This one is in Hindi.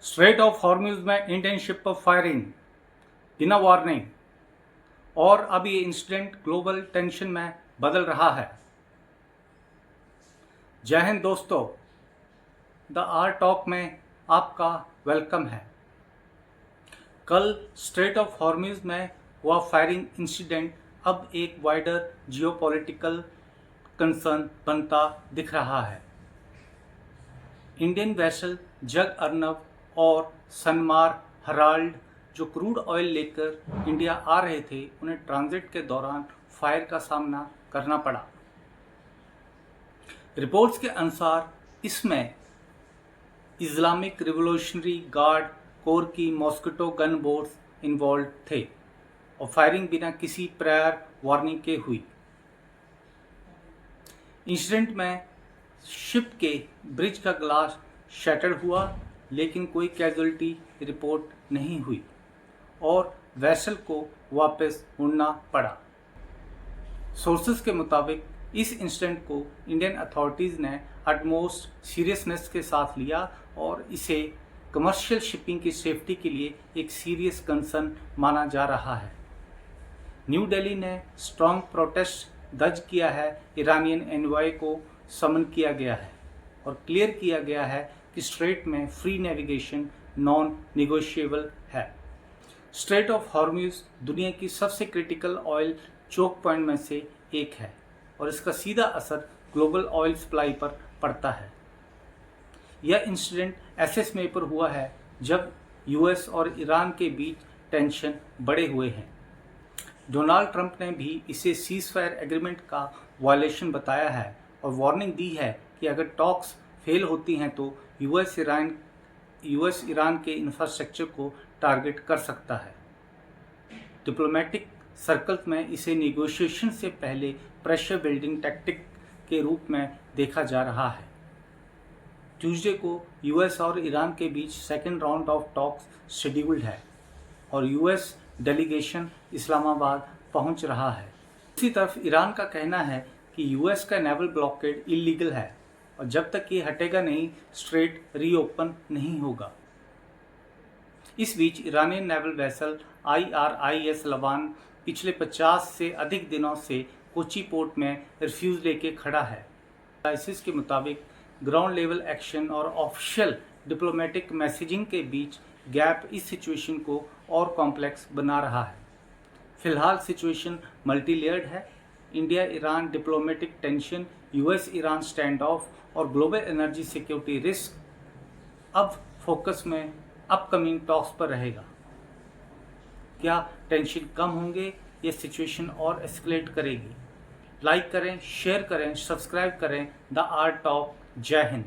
स्ट्रेट ऑफ हॉर्मुज़ में इंडियन शिप पर फायरिंग बिना वार्निंग और अब ये इंसिडेंट ग्लोबल टेंशन में बदल रहा है। जय हिंद दोस्तों, द आर टॉक में आपका वेलकम है। कल स्ट्रेट ऑफ हॉर्मुज़ में हुआ फायरिंग इंसिडेंट अब एक वाइडर जियोपॉलिटिकल कंसर्न बनता दिख रहा है। इंडियन वेसल जग अर्नब और सनमार हराल्ड जो क्रूड ऑयल लेकर इंडिया आ रहे थे, उन्हें ट्रांजिट के दौरान फायर का सामना करना पड़ा। रिपोर्ट्स के अनुसार इसमें इस्लामिक रिवोल्यूशनरी गार्ड कोर की मॉस्किटो गन बोट्स इन्वॉल्व थे और फायरिंग बिना किसी प्रायर वार्निंग के हुई। इंसिडेंट में शिप के ब्रिज का ग्लास शैटर्ड हुआ, लेकिन कोई कैजुअल्टी रिपोर्ट नहीं हुई और वेसल को वापस मुड़ना पड़ा। सोर्सेस के मुताबिक इस इंसिडेंट को इंडियन अथॉरिटीज़ ने अटमोस्ट सीरियसनेस के साथ लिया और इसे कमर्शियल शिपिंग की सेफ्टी के लिए एक सीरियस कंसर्न माना जा रहा है। न्यू दिल्ली ने स्ट्रॉन्ग प्रोटेस्ट दर्ज किया है, ईरानियन एनवॉय को समन किया गया है और क्लियर किया गया है कि स्ट्रेट में फ्री नेविगेशन नॉन निगोशिएबल है। स्ट्रेट ऑफ हॉर्मुज़ दुनिया की सबसे क्रिटिकल ऑयल चोक पॉइंट में से एक है और इसका सीधा असर ग्लोबल ऑयल सप्लाई पर पड़ता है। यह इंसिडेंट ऐसे समय पर हुआ है जब यूएस और ईरान के बीच टेंशन बढ़े हुए हैं। डोनाल्ड ट्रंप ने भी इसे सीज फायर एग्रीमेंट का वायलेशन बताया है और वार्निंग दी है कि अगर टॉक्स फेल होती हैं तो यूएस ईरान के इंफ्रास्ट्रक्चर को टारगेट कर सकता है। डिप्लोमेटिक सर्कल्स में इसे नेगोशिएशन से पहले प्रेशर बिल्डिंग टैक्टिक के रूप में देखा जा रहा है। ट्यूसडे को यूएस और ईरान के बीच second round of talks scheduled है और यूएस डेलीगेशन इस्लामाबाद पहुंच रहा है। दूसरी तरफ ईरान का कहना है कि यूएस का नेवल ब्लॉकेड इलीगल है और जब तक ये हटेगा नहीं, स्ट्रेट रीओपन नहीं होगा। इस बीच ईरानियन नेवल वेसल IRIS लबान पिछले 50 से अधिक दिनों से कोची पोर्ट में रिफ्यूज लेके खड़ा है। आईसिस के मुताबिक ग्राउंड लेवल एक्शन और ऑफिशियल डिप्लोमेटिक मैसेजिंग के बीच गैप इस सिचुएशन को और कॉम्प्लेक्स बना रहा है। फिलहाल सिचुएशन मल्टी लेयर्ड है। India Iran diplomatic tension, US Iran stand of और ग्लोबल एनर्जी सिक्योरिटी रिस्क अब फोकस में अपकमिंग टॉक्स पर रहेगा। क्या टेंशन कम होंगे या सिचुएशन और एस्केलेट करेगी? लाइक करें, शेयर करें, सब्सक्राइब करें द आर टॉक। जय हिंद।